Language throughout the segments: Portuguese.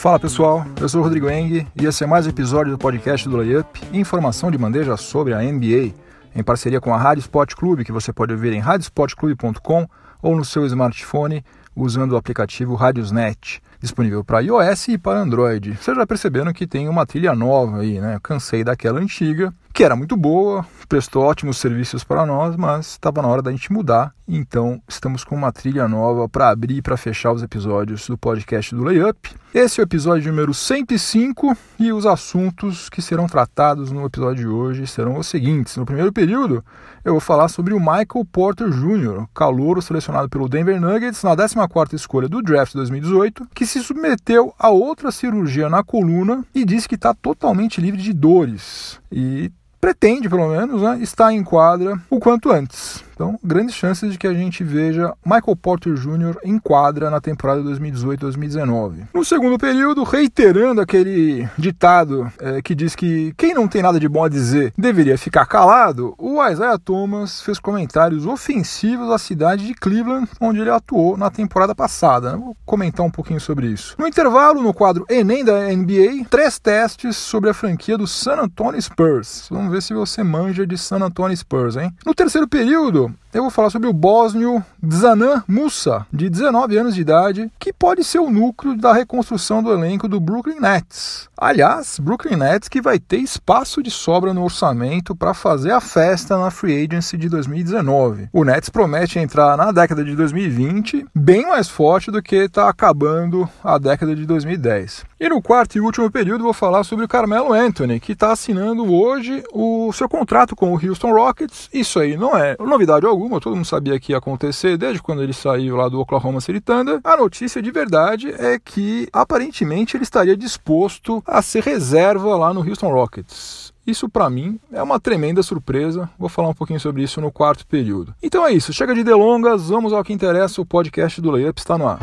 Fala pessoal, eu sou o Rodrigo Eng e esse é mais um episódio do podcast do Layup, informação de bandeja sobre a NBA, em parceria com a Rádio Sport Clube, que você pode ouvir em radiosportclube.com ou no seu smartphone usando o aplicativo Radiosnet, disponível para iOS e para Android. Vocês já perceberam que tem uma trilha nova aí, né? Eu cansei daquela antiga, que era muito boa, prestou ótimos serviços para nós, mas estava na hora da gente mudar. Então, estamos com uma trilha nova para abrir e para fechar os episódios do podcast do Layup. Esse é o episódio número 105 e os assuntos que serão tratados no episódio de hoje serão os seguintes. No primeiro período, eu vou falar sobre o Michael Porter Jr., calouro selecionado pelo Denver Nuggets na 14ª escolha do draft 2018, que se submeteu a outra cirurgia na coluna e disse que está totalmente livre de dores. E pretende, pelo menos, estar em quadra o quanto antes. Então, grandes chances de que a gente veja Michael Porter Jr. em quadra na temporada 2018-2019. No segundo período, reiterando aquele ditado que diz que quem não tem nada de bom a dizer deveria ficar calado, o Isaiah Thomas fez comentários ofensivos à cidade de Cleveland, onde ele atuou na temporada passada. Vou comentar um pouquinho sobre isso. No intervalo, no quadro Enem da NBA, 3 testes sobre a franquia do San Antonio Spurs. Vamos ver se você manja de San Antonio Spurs, hein? No terceiro período, eu vou falar sobre o bósnio Dzanan Musa, de 19 anos de idade, que pode ser o núcleo da reconstrução do elenco do Brooklyn Nets. Aliás, Brooklyn Nets que vai ter espaço de sobra no orçamento para fazer a festa na Free Agency de 2019. O Nets promete entrar na década de 2020 bem mais forte do que está acabando a década de 2010. E no quarto e último período vou falar sobre o Carmelo Anthony, que está assinando hoje o seu contrato com o Houston Rockets. Isso aí não é novidade alguma, todo mundo sabia que ia acontecer desde quando ele saiu lá do Oklahoma City Thunder. A notícia de verdade é que aparentemente ele estaria disposto a ser reserva lá no Houston Rockets. Isso para mim é uma tremenda surpresa, vou falar um pouquinho sobre isso no quarto período. Então é isso, chega de delongas, vamos ao que interessa, o podcast do Layup está no ar.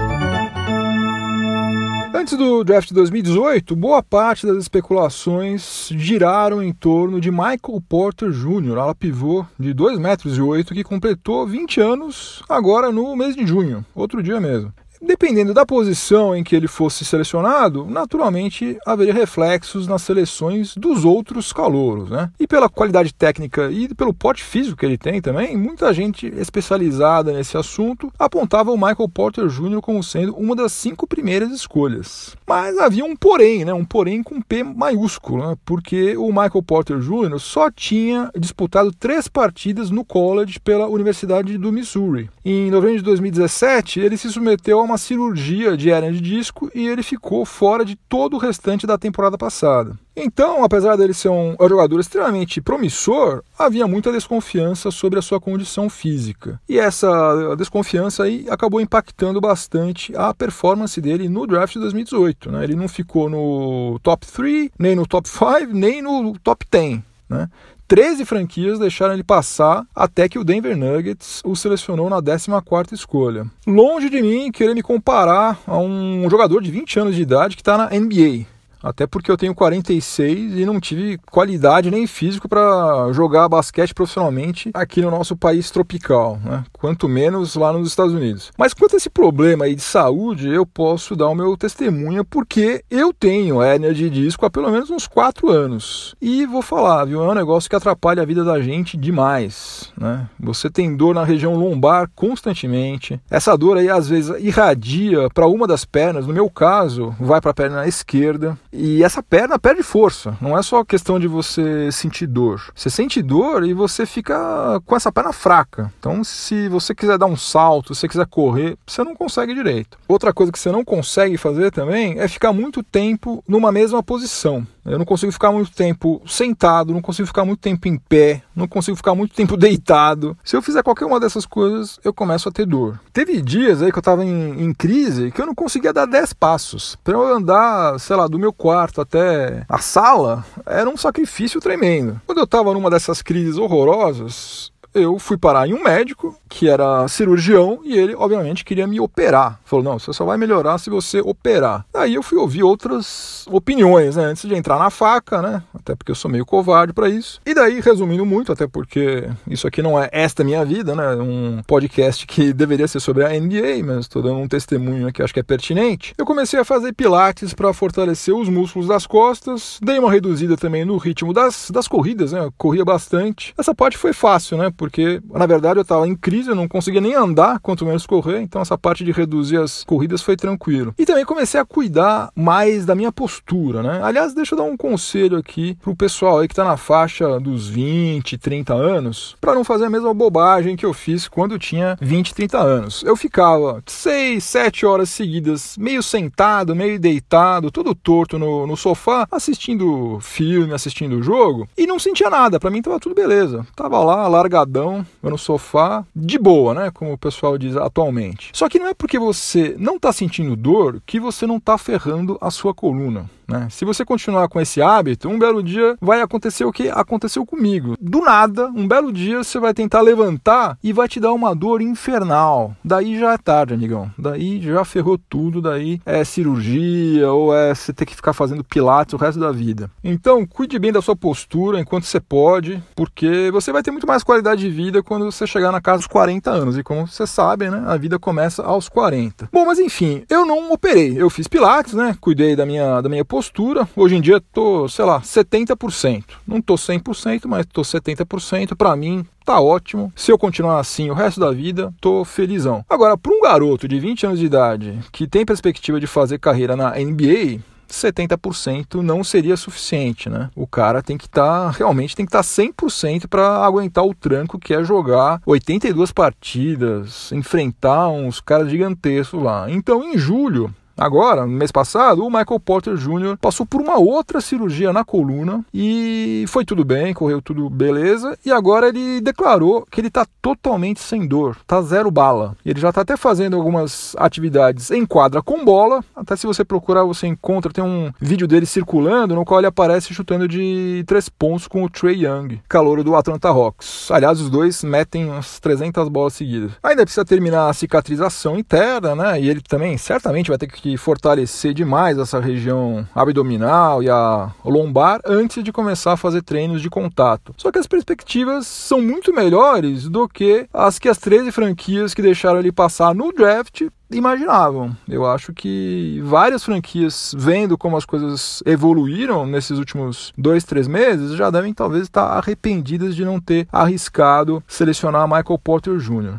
Antes do draft de 2018, boa parte das especulações giraram em torno de Michael Porter Jr., ala pivô de 2,8 metros, que completou 20 anos agora no mês de junho, outro dia mesmo. Dependendo da posição em que ele fosse selecionado, naturalmente haveria reflexos nas seleções dos outros calouros, né? E pela qualidade técnica e pelo porte físico que ele tem também, muita gente especializada nesse assunto apontava o Michael Porter Jr. como sendo uma das 5 primeiras escolhas. Mas havia um porém, né? Um porém com P maiúsculo, né? Porque o Michael Porter Jr. só tinha disputado 3 partidas no college pela Universidade do Missouri. Em novembro de 2017, ele se submeteu a uma cirurgia de hérnia de disco e ele ficou fora de todo o restante da temporada passada. Então, apesar dele ser um jogador extremamente promissor, havia muita desconfiança sobre a sua condição física. E essa desconfiança aí acabou impactando bastante a performance dele no draft de 2018. Né? Ele não ficou no top 3, nem no top 5, nem no top 10. Né? 13 franquias deixaram ele passar até que o Denver Nuggets o selecionou na 14ª escolha. Longe de mim querer me comparar a um jogador de 20 anos de idade que está na NBA. Até porque eu tenho 46 e não tive qualidade nem físico para jogar basquete profissionalmente aqui no nosso país tropical, né? Quanto menos lá nos Estados Unidos. Mas quanto a esse problema aí de saúde, eu posso dar o meu testemunho porque eu tenho hérnia de disco há pelo menos uns 4 anos. E vou falar, viu? É um negócio que atrapalha a vida da gente demais, né? Você tem dor na região lombar constantemente. Essa dor aí às vezes irradia para uma das pernas, no meu caso, vai para a perna esquerda. E essa perna perde força, não é só questão de você sentir dor. Você sente dor e você fica com essa perna fraca. Então, se você quiser dar um salto, se você quiser correr, você não consegue direito. Outra coisa que você não consegue fazer também é ficar muito tempo numa mesma posição. Eu não consigo ficar muito tempo sentado, não consigo ficar muito tempo em pé, não consigo ficar muito tempo deitado. Se eu fizer qualquer uma dessas coisas, eu começo a ter dor. Teve dias aí que eu estava em crise que eu não conseguia dar 10 passos. Para eu andar, sei lá, do meu quarto até a sala, era um sacrifício tremendo. Quando eu estava numa dessas crises horrorosas, eu fui parar em um médico que era cirurgião e ele, obviamente, queria me operar. Falou, não, você só vai melhorar se você operar. Aí eu fui ouvir outras opiniões, né, antes de entrar na faca, né, até porque eu sou meio covarde para isso. E daí, resumindo muito, até porque isso aqui não é esta minha vida, né, um podcast que deveria ser sobre a NBA, mas estou dando um testemunho que acho que é pertinente. Eu comecei a fazer pilates para fortalecer os músculos das costas, dei uma reduzida também no ritmo das corridas, né, eu corria bastante. Essa parte foi fácil, né, porque na verdade eu estava em crise, eu não conseguia nem andar, quanto menos correr, então essa parte de reduzir as corridas foi tranquilo. E também comecei a cuidar mais da minha postura, né? Aliás, deixa eu dar um conselho aqui pro pessoal aí que tá na faixa dos 20, 30 anos, para não fazer a mesma bobagem que eu fiz quando eu tinha 20, 30 anos. Eu ficava 6, 7 horas seguidas, meio sentado, meio deitado, todo torto no sofá, assistindo filme, assistindo jogo, e não sentia nada, pra mim tava tudo beleza. Tava lá, largadão, no sofá, de boa, né? Como o pessoal diz atualmente. Só que não é porque você não tá sentindo dor que você não tá ferrando a sua coluna, né? Se você continuar com esse hábito, um belo dia vai acontecer o que aconteceu comigo. Do nada, um belo dia você vai tentar levantar e vai te dar uma dor infernal. Daí já é tarde, amigão. Daí já ferrou tudo, daí é cirurgia ou é você ter que ficar fazendo pilates o resto da vida. Então, cuide bem da sua postura enquanto você pode, porque você vai ter muito mais qualidade de vida quando você chegar na casa dos 40 anos. E como você sabe, né, a vida começa aos 40. Bom, mas enfim, eu não operei. Eu fiz pilates, né, cuidei da minha postura. Hoje em dia tô, sei lá, 70%. Não tô 100%, mas tô 70%. Pra mim, tá ótimo. Se eu continuar assim o resto da vida, tô felizão. Agora, para um garoto de 20 anos de idade que tem perspectiva de fazer carreira na NBA, 70% não seria suficiente, né? O cara tem que estar, realmente tem que estar 100% para aguentar o tranco que é jogar 82 partidas, enfrentar uns caras gigantescos lá. Então, em julho, agora, no mês passado, o Michael Porter Jr. passou por uma outra cirurgia na coluna e foi tudo bem, correu tudo beleza. E agora ele declarou que ele está totalmente sem dor, tá zero bala. Ele já está até fazendo algumas atividades em quadra com bola. Até se você procurar, você encontra, tem um vídeo dele circulando no qual ele aparece chutando de 3 pontos com o Trae Young, calouro do Atlanta Hawks. Aliás, os dois metem umas 300 bolas seguidas. Ainda precisa terminar a cicatrização interna, né? E ele também certamente vai ter que fortalecer demais essa região abdominal e a lombar antes de começar a fazer treinos de contato. Só que as perspectivas são muito melhores do que as 13 franquias que deixaram ele passar no draft imaginavam. Eu acho que várias franquias, vendo como as coisas evoluíram nesses últimos 2, 3 meses, já devem talvez estar arrependidas de não ter arriscado selecionar Michael Porter Jr.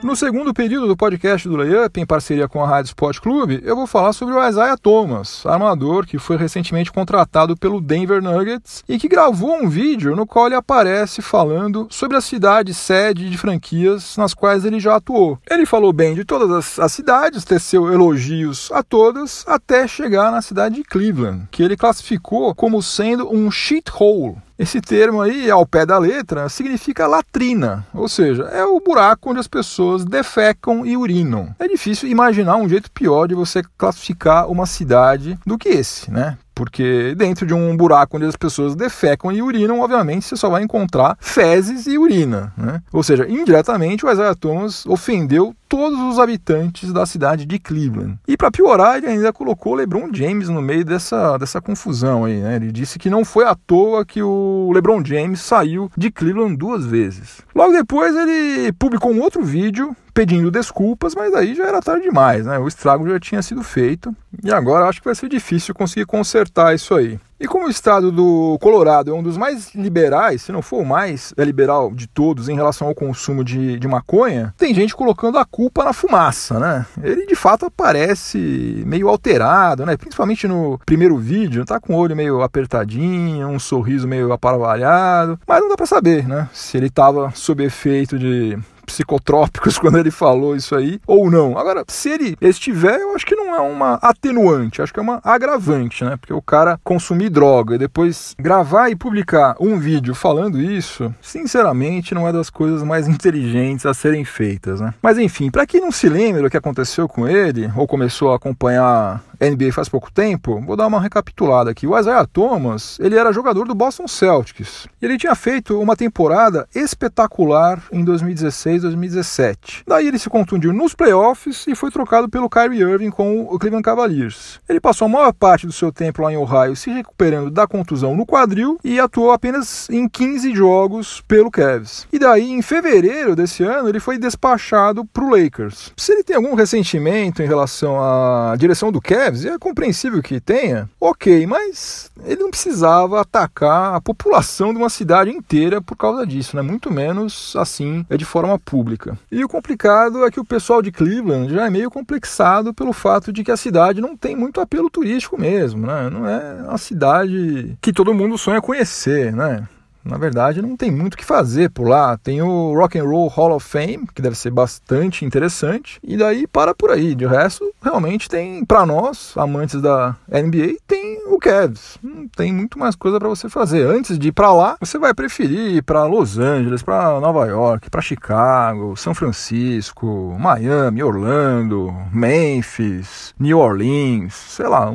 No segundo período do podcast do Layup, em parceria com a Rádio Sport Clube, eu vou falar sobre o Isaiah Thomas, armador que foi recentemente contratado pelo Denver Nuggets e que gravou um vídeo no qual ele aparece falando sobre a cidade sede de franquias nas quais ele já atuou. Ele falou bem de todas as cidades, teceu elogios a todas, até chegar na cidade de Cleveland, que ele classificou como sendo um shithole. Esse termo aí, ao pé da letra, significa latrina, ou seja, é o buraco onde as pessoas defecam e urinam. É difícil imaginar um jeito pior de você classificar uma cidade do que esse, né? Porque dentro de um buraco onde as pessoas defecam e urinam, obviamente, você só vai encontrar fezes e urina, né? Ou seja, indiretamente, o Isaiah Thomas ofendeu todos os habitantes da cidade de Cleveland. E para piorar, ele ainda colocou o LeBron James no meio dessa confusão aí, né? Ele disse que não foi à toa que o LeBron James saiu de Cleveland 2 vezes. Logo depois, ele publicou um outro vídeo pedindo desculpas, mas aí já era tarde demais, né? O estrago já tinha sido feito e agora acho que vai ser difícil conseguir consertar isso aí. E como o estado do Colorado é um dos mais liberais, se não for o mais liberal de todos em relação ao consumo de maconha, tem gente colocando a culpa na fumaça, né? Ele de fato aparece meio alterado, né? Principalmente no primeiro vídeo, tá com o olho meio apertadinho, um sorriso meio aparvalhado, mas não dá pra saber, né? Se ele tava sob efeito de psicotrópicos quando ele falou isso aí, ou não. Agora, se ele estiver, eu acho que não é uma atenuante, acho que é uma agravante, né? Porque o cara consumir droga e depois gravar e publicar um vídeo falando isso, sinceramente, não é das coisas mais inteligentes a serem feitas, né? Mas enfim, para quem não se lembra do que aconteceu com ele, ou começou a acompanhar NBA faz pouco tempo, vou dar uma recapitulada aqui. O Isaiah Thomas, ele era jogador do Boston Celtics. Ele tinha feito uma temporada espetacular em 2016, 2017. Daí ele se contundiu nos playoffs e foi trocado pelo Kyrie Irving com o Cleveland Cavaliers. Ele passou a maior parte do seu tempo lá em Ohio se recuperando da contusão no quadril e atuou apenas em 15 jogos pelo Cavs. E daí, em fevereiro desse ano, ele foi despachado para o Lakers. Se ele tem algum ressentimento em relação à direção do Cavs, e é compreensível que tenha, ok, mas ele não precisava atacar a população de uma cidade inteira por causa disso, né? Muito menos assim, de forma pública. E o complicado é que o pessoal de Cleveland já é meio complexado pelo fato de que a cidade não tem muito apelo turístico mesmo, né? Não é uma cidade que todo mundo sonha conhecer, né? Na verdade, não tem muito o que fazer por lá. Tem o Rock and Roll Hall of Fame, que deve ser bastante interessante, e daí para por aí. De resto, realmente tem, para nós, amantes da NBA, tem o Cavs. Não tem muito mais coisa para você fazer. Antes de ir para lá, você vai preferir ir para Los Angeles, para Nova York, para Chicago, São Francisco, Miami, Orlando, Memphis, New Orleans, sei lá.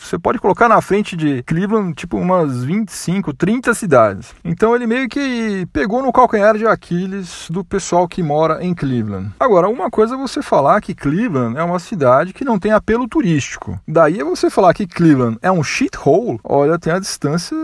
Você pode colocar na frente de Cleveland, tipo, umas 25, 30 cidades. Então ele meio que pegou no calcanhar de Aquiles do pessoal que mora em Cleveland. Agora, uma coisa é você falar que Cleveland é uma cidade que não tem apelo turístico. Daí é você falar que Cleveland é um shithole, olha, tem a distância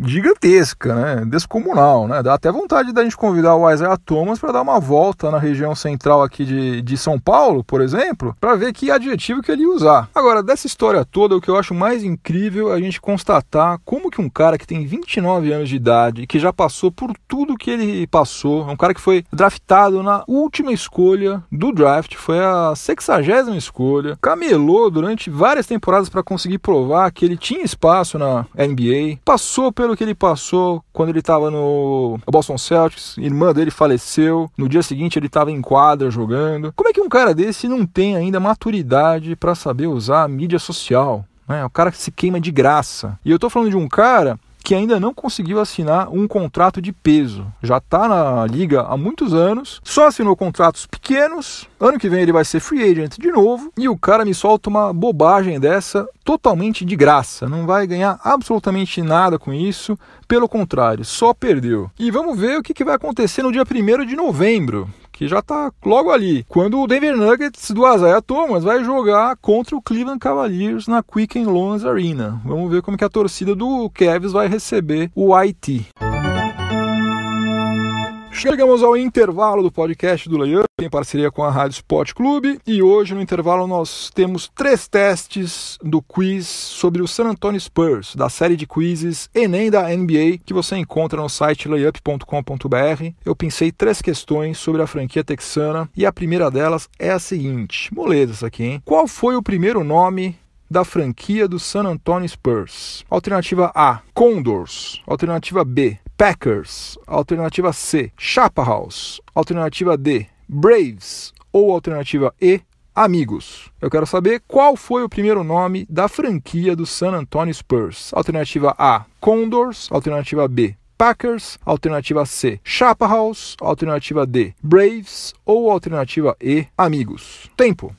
gigantesca, né? Descomunal, né? Dá até vontade da gente convidar o Isaiah Thomas para dar uma volta na região central aqui de São Paulo, por exemplo, para ver que adjetivo que ele ia usar. Agora, dessa história toda, o que eu acho mais incrível é a gente constatar como que um cara que tem 29 anos de idade, que já passou por tudo que ele passou, é um cara que foi draftado na última escolha do draft, foi a 60ª escolha, camelou durante várias temporadas para conseguir provar que ele tinha espaço na NBA, passou pelo que ele passou quando ele estava no Boston Celtics, irmã dele faleceu, no dia seguinte ele estava em quadra jogando. Como é que um cara desse não tem ainda maturidade para saber usar a mídia social? É o cara que se queima de graça. E eu tô falando de um cara que ainda não conseguiu assinar um contrato de peso. Já está na liga há muitos anos, só assinou contratos pequenos, ano que vem ele vai ser free agent de novo, e o cara me solta uma bobagem dessa totalmente de graça. Não vai ganhar absolutamente nada com isso, pelo contrário, só perdeu. E vamos ver o que vai acontecer no dia 1º de novembro, que já está logo ali, quando o Denver Nuggets do Isaiah Thomas vai jogar contra o Cleveland Cavaliers na Quicken Loans Arena. Vamos ver como que a torcida do Cavs vai receber o IT. Chegamos ao intervalo do podcast do Layup, em parceria com a Rádio Sport Clube, e hoje no intervalo nós temos 3 testes do quiz sobre o San Antonio Spurs, da série de quizzes Enem da NBA, que você encontra no site layup.com.br. Eu pensei 3 questões sobre a franquia texana, e a primeira delas é a seguinte, moleza isso aqui, hein? Qual foi o primeiro nome da franquia do San Antonio Spurs? Alternativa A, Condors. Alternativa B, Packers. Alternativa C, Chaparrals. Alternativa D, Braves. Ou alternativa E, Amigos. Eu quero saber qual foi o primeiro nome da franquia do San Antonio Spurs. Alternativa A, Condors. Alternativa B, Packers. Alternativa C, Chaparrals. Alternativa D, Braves. Ou alternativa E, Amigos. Tempo.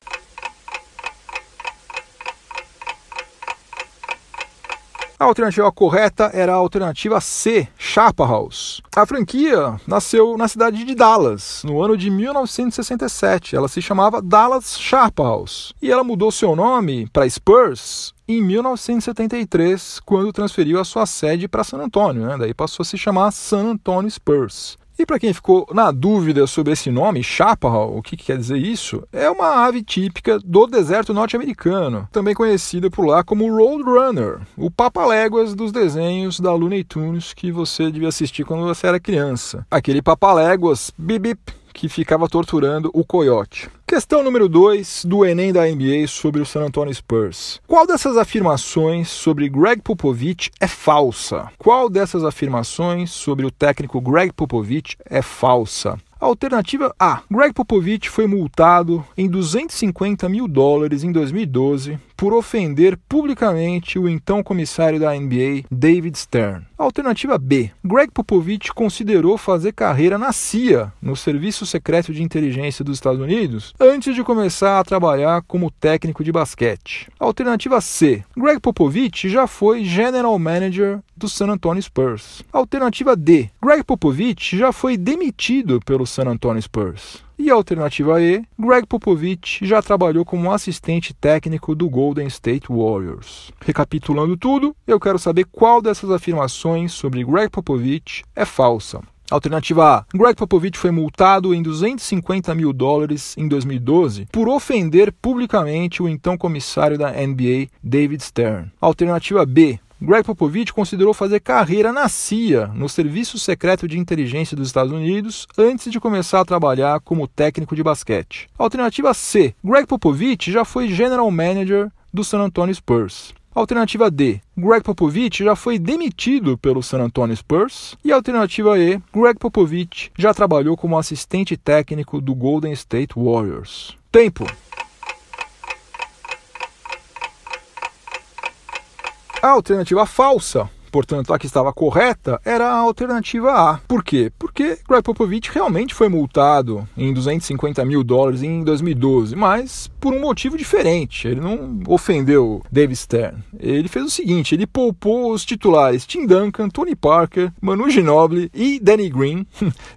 A alternativa correta era a alternativa C, Chaparrals. A franquia nasceu na cidade de Dallas, no ano de 1967. Ela se chamava Dallas Chaparrals. E ela mudou seu nome para Spurs em 1973, quando transferiu a sua sede para San Antonio, né? Daí passou a se chamar San Antonio Spurs. E para quem ficou na dúvida sobre esse nome, Chaparral, o que quer dizer isso? É uma ave típica do deserto norte-americano, também conhecida por lá como Roadrunner, o papaléguas dos desenhos da Looney Tunes que você devia assistir quando você era criança. Aquele papaléguas, bip bip, que ficava torturando o coiote. Questão número 2 do Enem da NBA sobre o San Antonio Spurs. Qual dessas afirmações sobre Greg Popovich é falsa? Qual dessas afirmações sobre o técnico Greg Popovich é falsa? Alternativa A. Greg Popovich foi multado em $250 mil em 2012 por ofender publicamente o então comissário da NBA, David Stern. Alternativa B. Greg Popovich considerou fazer carreira na CIA, no Serviço Secreto de Inteligência dos Estados Unidos, antes de começar a trabalhar como técnico de basquete. Alternativa C. Greg Popovich já foi General Manager do San Antonio Spurs. Alternativa D. Greg Popovich já foi demitido pelo San Antonio Spurs. E a alternativa E, Greg Popovich já trabalhou como assistente técnico do Golden State Warriors. Recapitulando tudo, eu quero saber qual dessas afirmações sobre Greg Popovich é falsa. Alternativa A. Greg Popovich foi multado em $250 mil em 2012 por ofender publicamente o então comissário da NBA, David Stern. Alternativa B. Greg Popovich considerou fazer carreira na CIA, no Serviço Secreto de Inteligência dos Estados Unidos, antes de começar a trabalhar como técnico de basquete. Alternativa C. Greg Popovich já foi General Manager do San Antonio Spurs. Alternativa D. Greg Popovich já foi demitido pelo San Antonio Spurs. E alternativa E. Greg Popovich já trabalhou como assistente técnico do Golden State Warriors. Tempo. A alternativa falsa, portanto a que estava correta, era a alternativa A. Por quê? Porque Greg Popovich realmente foi multado em $250 mil em 2012, mas por um motivo diferente. Ele não ofendeu David Stern. Ele fez o seguinte, ele poupou os titulares Tim Duncan, Tony Parker, Manu Ginobili e Danny Green,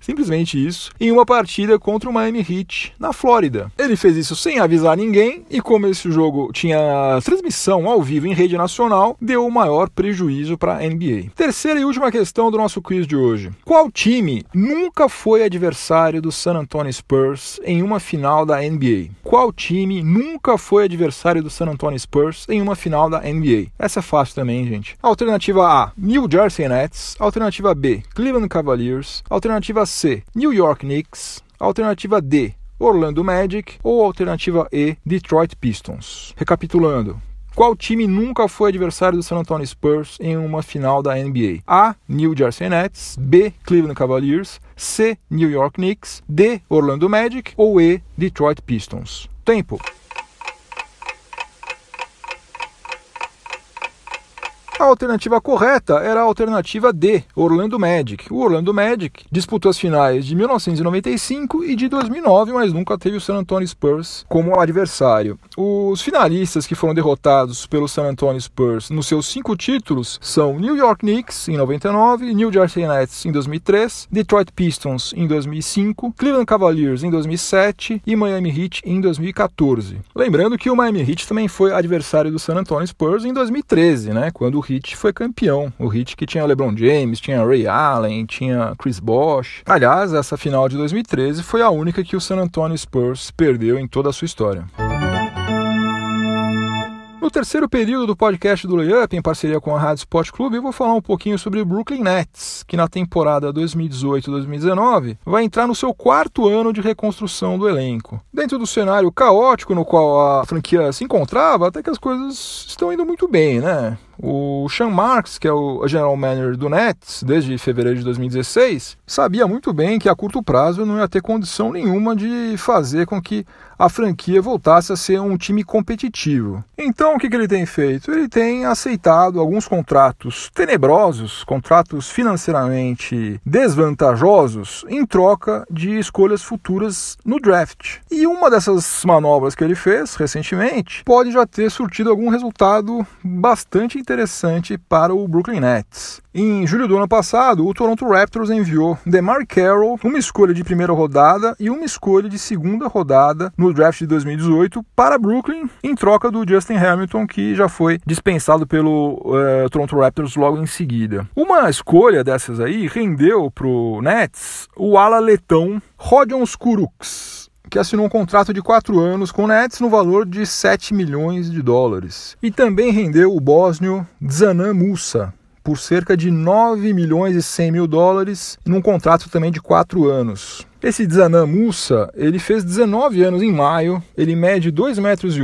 simplesmente isso, em uma partida contra o Miami Heat na Flórida. Ele fez isso sem avisar ninguém e como esse jogo tinha transmissão ao vivo em rede nacional, deu o maior prejuízo para a NBA. Terceira e última questão do nosso quiz de hoje. Qual time nunca foi adversário do San Antonio Spurs em uma final da NBA? Qual time nunca foi adversário do San Antonio Spurs em uma final da NBA? Essa é fácil também, gente. Alternativa A, New Jersey Nets. Alternativa B, Cleveland Cavaliers. Alternativa C, New York Knicks. Alternativa D, Orlando Magic. Ou alternativa E, Detroit Pistons. Recapitulando. Qual time nunca foi adversário do San Antonio Spurs em uma final da NBA? A. New Jersey Nets. B. Cleveland Cavaliers. C. New York Knicks. D. Orlando Magic. Ou E. Detroit Pistons. Tempo. A alternativa correta era a alternativa D, Orlando Magic. O Orlando Magic disputou as finais de 1995 e de 2009, mas nunca teve o San Antonio Spurs como adversário. Os finalistas que foram derrotados pelo San Antonio Spurs nos seus 5 títulos são New York Knicks em 99, New Jersey Nets em 2003, Detroit Pistons em 2005, Cleveland Cavaliers em 2007 e Miami Heat em 2014. Lembrando que o Miami Heat também foi adversário do San Antonio Spurs em 2013, né, quando o Heat foi campeão. O Heat que tinha LeBron James, tinha Ray Allen, tinha Chris Bosh. Aliás, essa final de 2013 foi a única que o San Antonio Spurs perdeu em toda a sua história. No terceiro período do podcast do Layup, em parceria com a Rádio Sport Clube, eu vou falar um pouquinho sobre o Brooklyn Nets, que na temporada 2018-2019 vai entrar no seu 4º ano de reconstrução do elenco. Dentro do cenário caótico no qual a franquia se encontrava, até que as coisas estão indo muito bem, né? O Sean Marks, que é o general manager do Nets desde fevereiro de 2016, sabia muito bem que a curto prazo não ia ter condição nenhuma de fazer com que a franquia voltasse a ser um time competitivo. Então o que ele tem feito? Ele tem aceitado alguns contratos tenebrosos, contratos financeiramente desvantajosos, em troca de escolhas futuras no draft. E uma dessas manobras que ele fez recentemente pode já ter surtido algum resultado bastante interessante para o Brooklyn Nets. Em julho do ano passado, o Toronto Raptors enviou DeMar Carroll, uma escolha de primeira rodada e uma escolha de segunda rodada no draft de 2018 para Brooklyn, em troca do Justin Hamilton, que já foi dispensado pelo Toronto Raptors logo em seguida. Uma escolha dessas aí rendeu para o Nets o ala letão Rodion Kurucs, que assinou um contrato de 4 anos com o Nets no valor de $7 milhões. E também rendeu o bósnio Dzanan Musa, por cerca de 9 milhões e 100 mil dólares, num contrato também de 4 anos. Esse Dzanan Musa, ele fez 19 anos em maio, ele mede 2,8 metros,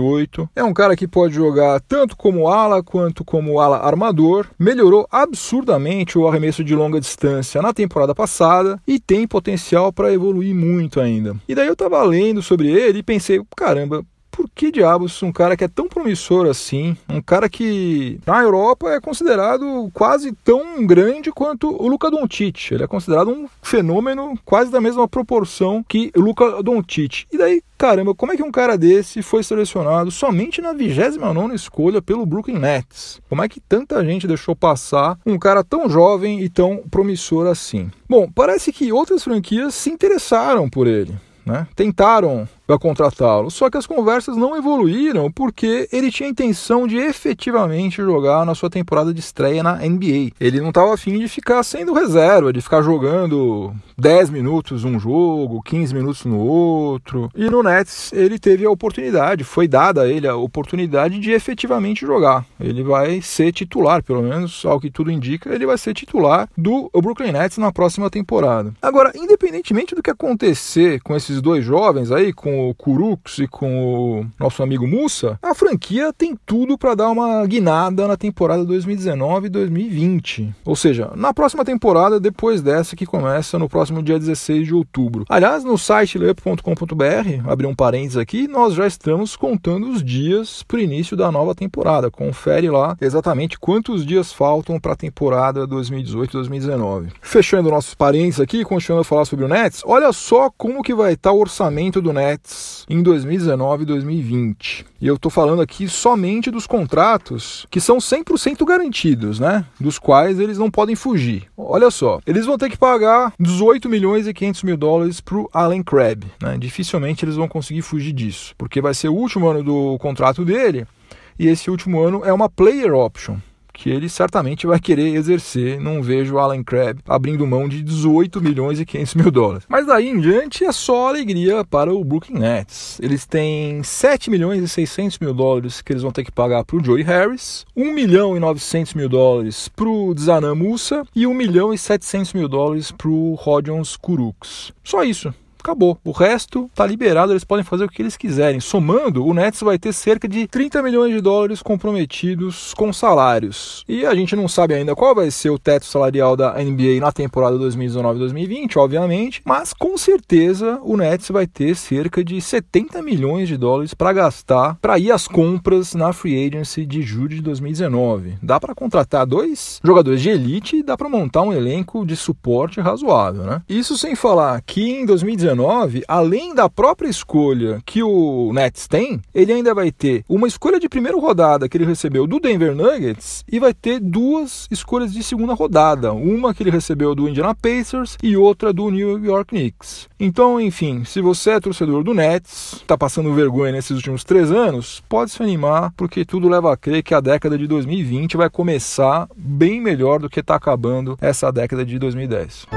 é um cara que pode jogar tanto como ala quanto como ala armador, melhorou absurdamente o arremesso de longa distância na temporada passada e tem potencial para evoluir muito ainda. E daí eu estava lendo sobre ele e pensei, caramba, por que diabos um cara que é tão promissor assim, um cara que na Europa é considerado quase tão grande quanto o Luka Doncic, ele é considerado um fenômeno quase da mesma proporção que o Luka Doncic. E daí, caramba, como é que um cara desse foi selecionado somente na 29ª escolha pelo Brooklyn Nets? Como é que tanta gente deixou passar um cara tão jovem e tão promissor assim? Bom, parece que outras franquias se interessaram por ele, né? Tentaram contratá-lo, só que as conversas não evoluíram porque ele tinha a intenção de efetivamente jogar na sua temporada de estreia na NBA. Ele não estava afim de ficar sendo reserva, de ficar jogando 10 minutos num jogo, 15 minutos no outro. E no Nets ele teve a oportunidade, foi dada a ele a oportunidade de efetivamente jogar. Ele vai ser titular, pelo menos ao que tudo indica, ele vai ser titular do Brooklyn Nets na próxima temporada. Agora, independentemente do que acontecer com esses dois jovens aí, com o Kurucs e com o nosso amigo Musa, a franquia tem tudo para dar uma guinada na temporada 2019 e 2020. Ou seja, na próxima temporada, depois dessa que começa no próximo dia 16 de outubro. Aliás, no site layup.com.br, abri um parênteses aqui, nós já estamos contando os dias para o início da nova temporada. Confere lá exatamente quantos dias faltam para a temporada 2018-2019. Fechando nossos parênteses aqui, continuando a falar sobre o Nets, olha só como que vai estar o orçamento do Nets em 2019 e 2020. E eu estou falando aqui somente dos contratos que são 100% garantidos, né? Dos quais eles não podem fugir. Olha só, eles vão ter que pagar 18 milhões e 500 mil dólares para o Allen Crabbe, né? Dificilmente eles vão conseguir fugir disso, porque vai ser o último ano do contrato dele e esse último ano é uma player option, que ele certamente vai querer exercer. Não vejo o Allen Crabbe abrindo mão de 18 milhões e 500 mil dólares. Mas daí em diante é só alegria para o Brooklyn Nets. Eles têm 7 milhões e 600 mil dólares que eles vão ter que pagar para o Joey Harris, 1 milhão e 900 mil dólares para o Dzanan Musa e 1 milhão e 700 mil dólares para o Rodion Kurucs. Só isso. Acabou. O resto está liberado, eles podem fazer o que eles quiserem. Somando, o Nets vai ter cerca de 30 milhões de dólares comprometidos com salários. E a gente não sabe ainda qual vai ser o teto salarial da NBA na temporada 2019-2020, obviamente, mas com certeza o Nets vai ter cerca de 70 milhões de dólares para gastar para ir às compras na Free Agency de julho de 2019. Dá para contratar 2 jogadores de elite e dá para montar um elenco de suporte razoável, né? Isso sem falar que em 2019, além da própria escolha que o Nets tem, ele ainda vai ter uma escolha de primeira rodada que ele recebeu do Denver Nuggets e vai ter 2 escolhas de segunda rodada, uma que ele recebeu do Indiana Pacers e outra do New York Knicks. Então, enfim, se você é torcedor do Nets, está passando vergonha nesses últimos 3 anos, pode se animar, porque tudo leva a crer que a década de 2020 vai começar bem melhor do que está acabando essa década de 2010.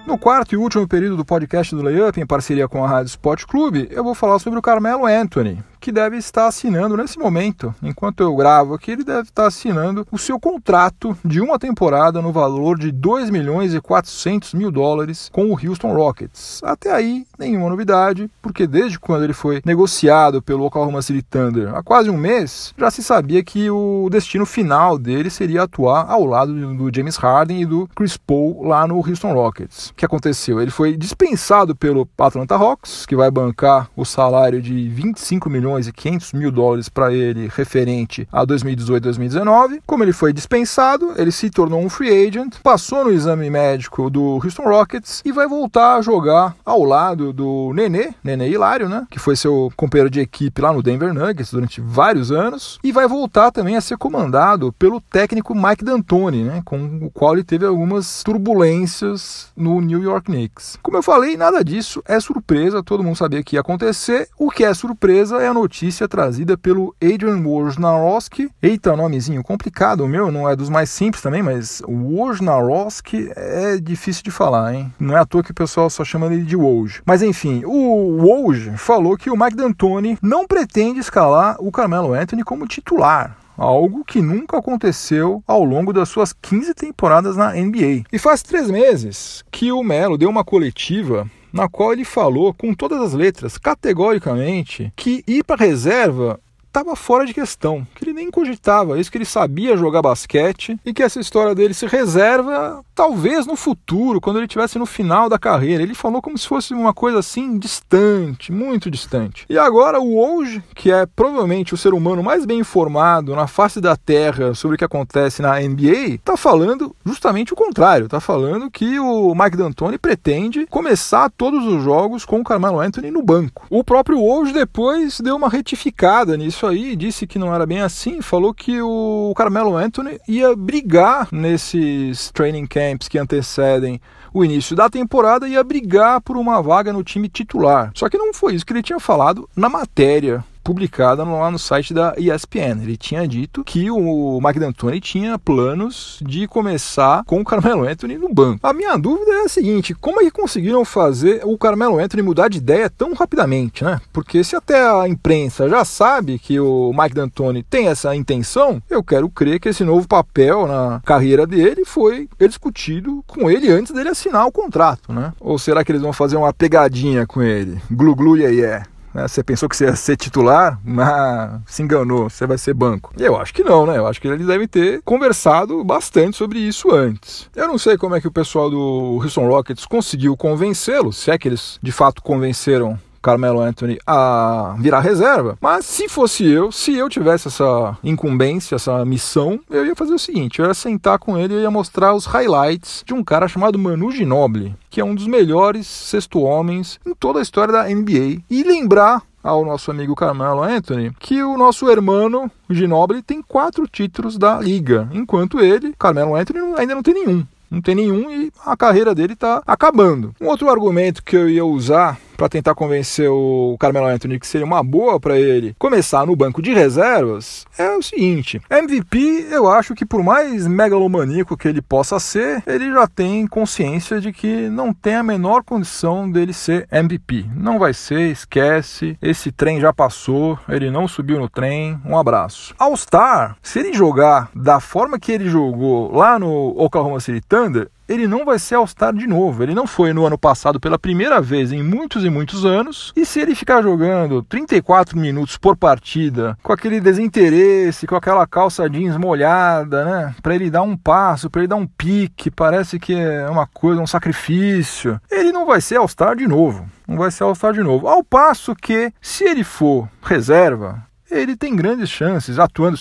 No quarto e último período do podcast do Layup, em parceria com a Rádio Sport Clube, eu vou falar sobre o Carmelo Anthony, que deve estar assinando nesse momento, enquanto eu gravo aqui, ele deve estar assinando o seu contrato de uma temporada no valor de 2 milhões e 400 mil dólares com o Houston Rockets. Até aí, nenhuma novidade, porque desde quando ele foi negociado pelo Oklahoma City Thunder há quase um mês, já se sabia que o destino final dele seria atuar ao lado do James Harden e do Chris Paul lá no Houston Rockets. O que aconteceu? Ele foi dispensado pelo Atlanta Hawks, que vai bancar o salário de 25 milhões e 500 mil dólares para ele referente a 2018-2019. Como ele foi dispensado, ele se tornou um free agent, passou no exame médico do Houston Rockets e vai voltar a jogar ao lado do Nenê Hilário, né, que foi seu companheiro de equipe lá no Denver Nuggets durante vários anos, e vai voltar também a ser comandado pelo técnico Mike D'Antoni, né, com o qual ele teve algumas turbulências no New York Knicks. Como eu falei, nada disso é surpresa, todo mundo sabia que ia acontecer. O que é surpresa é a notícia trazida pelo Adrian Wojnarowski. Eita, nomezinho complicado, o meu não é dos mais simples também, mas Wojnarowski é difícil de falar, hein? Não é à toa que o pessoal só chama ele de Woj. Mas enfim, o Woj falou que o Mike D'Antoni não pretende escalar o Carmelo Anthony como titular. algo que nunca aconteceu ao longo das suas 15 temporadas na NBA. E faz 3 meses que o Melo deu uma coletiva na qual ele falou com todas as letras, categoricamente, que ir para reserva estava fora de questão, que ele nem cogitava isso, que ele sabia jogar basquete e que essa história dele se reserva talvez no futuro, quando ele estivesse no final da carreira. Ele falou como se fosse uma coisa assim distante, muito distante. E agora o Woj, que é provavelmente o ser humano mais bem informado na face da Terra sobre o que acontece na NBA, está falando justamente o contrário, está falando que o Mike D'Antoni pretende começar todos os jogos com o Carmelo Anthony no banco. O próprio Woj depois deu uma retificada nisso aí, disse que não era bem assim, falou que o Carmelo Anthony ia brigar nesses training camps que antecedem o início da temporada, ia brigar por uma vaga no time titular. Só que não foi isso que ele tinha falado na matéria publicada lá no site da ESPN. Ele tinha dito que o Mike D'Antoni tinha planos de começar com o Carmelo Anthony no banco. A minha dúvida é a seguinte: como é que conseguiram fazer o Carmelo Anthony mudar de ideia tão rapidamente, né? Porque se até a imprensa já sabe que o Mike D'Antoni tem essa intenção, eu quero crer que esse novo papel na carreira dele foi discutido com ele antes dele assinar o contrato, né? Ou será que eles vão fazer uma pegadinha com ele? Glu-glu, yeah. Você pensou que você ia ser titular, mas se enganou, você vai ser banco. E eu acho que não, né? Eu acho que eles devem ter conversado bastante sobre isso antes. Eu não sei como é que o pessoal do Houston Rockets conseguiu convencê-lo, se é que eles de fato convenceram Carmelo Anthony a virar reserva, mas se fosse eu, se eu tivesse essa incumbência, essa missão, eu ia fazer o seguinte: eu ia sentar com ele e ia mostrar os highlights de um cara chamado Manu Ginobili, que é um dos melhores sexto homens em toda a história da NBA, e lembrar ao nosso amigo Carmelo Anthony que o nosso irmão Ginobili tem 4 títulos da liga, enquanto ele, Carmelo Anthony, ainda não tem nenhum. Não tem nenhum e a carreira dele está acabando. Um outro argumento que eu ia usar para tentar convencer o Carmelo Anthony que seria uma boa para ele começar no banco de reservas é o seguinte: MVP, eu acho que por mais megalomaníaco que ele possa ser, ele já tem consciência de que não tem a menor condição dele ser MVP. Não vai ser, esquece, esse trem já passou, ele não subiu no trem, um abraço. All-Star, se ele jogar da forma que ele jogou lá no Oklahoma City Thunder, ele não vai ser All-Star de novo. Ele não foi no ano passado pela primeira vez em muitos e muitos anos. E se ele ficar jogando 34 minutos por partida, com aquele desinteresse, com aquela calça jeans molhada, né? Pra ele dar um passo, pra ele dar um pique, parece que é uma coisa, um sacrifício. Ele não vai ser All-Star de novo. Não vai ser All-Star de novo. Ao passo que, se ele for reserva, ele tem grandes chances, atuando,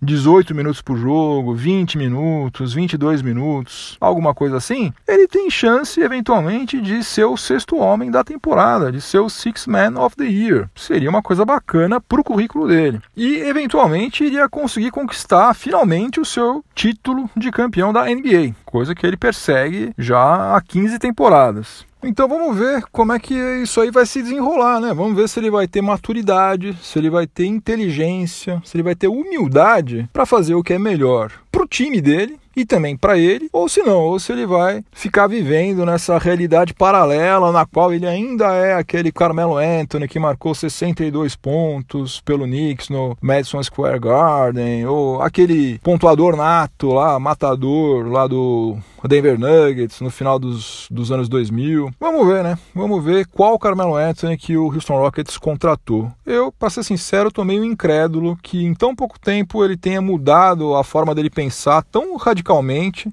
18 minutos por jogo, 20 minutos, 22 minutos, alguma coisa assim. Ele tem chance, eventualmente, de ser o sexto homem da temporada, de ser o Sixth Man of the Year. Seria uma coisa bacana pro currículo dele. E, eventualmente, iria conseguir conquistar, finalmente, o seu título de campeão da NBA, coisa que ele persegue já há 15 temporadas. Então vamos ver como é que isso aí vai se desenrolar, né? Vamos ver se ele vai ter maturidade, se ele vai ter inteligência, se ele vai ter humildade para fazer o que é melhor pro time dele e também para ele, ou se não, ou se ele vai ficar vivendo nessa realidade paralela na qual ele ainda é aquele Carmelo Anthony que marcou 62 pontos pelo Knicks no Madison Square Garden, ou aquele pontuador nato lá, matador lá do Denver Nuggets no final dos anos 2000. Vamos ver, né? Vamos ver qual Carmelo Anthony que o Houston Rockets contratou. Eu, para ser sincero, tô meio incrédulo que em tão pouco tempo ele tenha mudado a forma dele pensar tão radicalmente.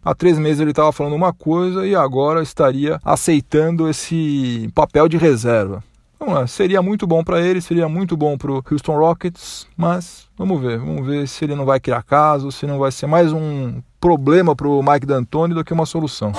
Há 3 meses ele estava falando uma coisa e agora estaria aceitando esse papel de reserva. Vamos lá, seria muito bom para ele, seria muito bom para o Houston Rockets, mas vamos ver se ele não vai criar caso, se não vai ser mais um problema para o Mike D'Antoni do que uma solução.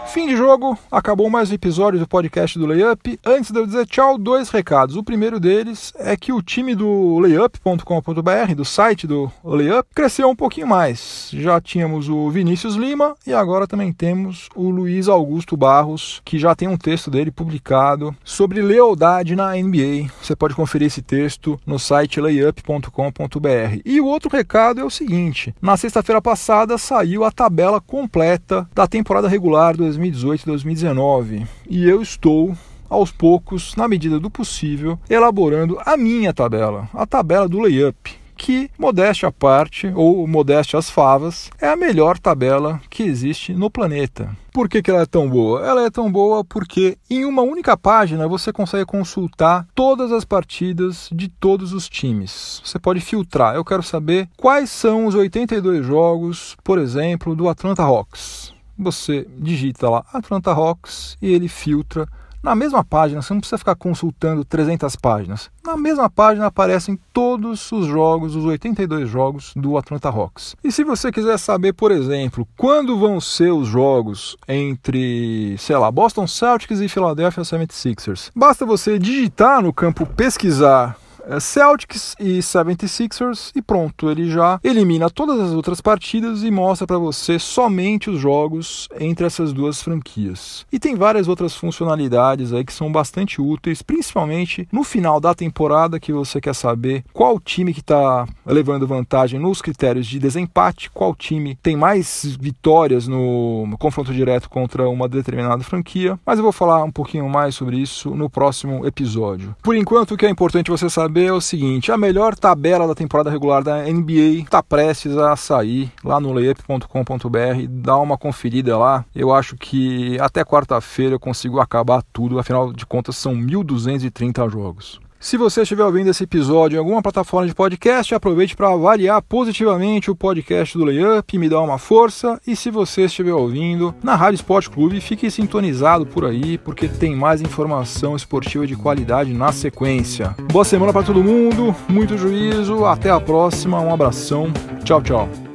Fim de jogo, acabou mais um episódio do podcast do Layup. Antes de eu dizer tchau, 2 recados. O primeiro deles é que o time do layup.com.br, do site do Layup, cresceu um pouquinho mais. Já tínhamos o Vinícius Lima e agora também temos o Luiz Augusto Barros, que já tem um texto dele publicado sobre lealdade na NBA. Você pode conferir esse texto no site layup.com.br. E o outro recado é o seguinte: na sexta-feira passada saiu a tabela completa da temporada regular 2018-2019 e eu estou aos poucos, na medida do possível, elaborando a minha tabela, a tabela do layup, que, modéstia à parte, ou modéstia às favas, é a melhor tabela que existe no planeta. Por que ela é tão boa? Ela é tão boa porque em uma única página você consegue consultar todas as partidas de todos os times. Você pode filtrar. Eu quero saber quais são os 82 jogos, por exemplo, do Atlanta Hawks. Você digita lá Atlanta Hawks e ele filtra. Na mesma página, você não precisa ficar consultando 300 páginas. Na mesma página aparecem todos os jogos, os 82 jogos do Atlanta Hawks. E se você quiser saber, por exemplo, quando vão ser os jogos entre, Boston Celtics e Philadelphia 76ers, basta você digitar no campo pesquisar Celtics e 76ers e pronto, ele já elimina todas as outras partidas e mostra para você somente os jogos entre essas duas franquias. E tem várias outras funcionalidades aí que são bastante úteis, principalmente no final da temporada, que você quer saber qual time que está levando vantagem nos critérios de desempate, qual time tem mais vitórias no confronto direto contra uma determinada franquia, mas eu vou falar um pouquinho mais sobre isso no próximo episódio. Por enquanto, o que é importante você saber é o seguinte: a melhor tabela da temporada regular da NBA está prestes a sair lá no layup.com.br. Dá uma conferida lá. Eu acho que até quarta-feira eu consigo acabar tudo. Afinal de contas, são 1.230 jogos. Se você estiver ouvindo esse episódio em alguma plataforma de podcast, aproveite para avaliar positivamente o podcast do Layup, me dá uma força. E se você estiver ouvindo na Rádio Esporte Clube, fique sintonizado por aí, porque tem mais informação esportiva de qualidade na sequência. Boa semana para todo mundo, muito juízo, até a próxima, um abração, tchau, tchau.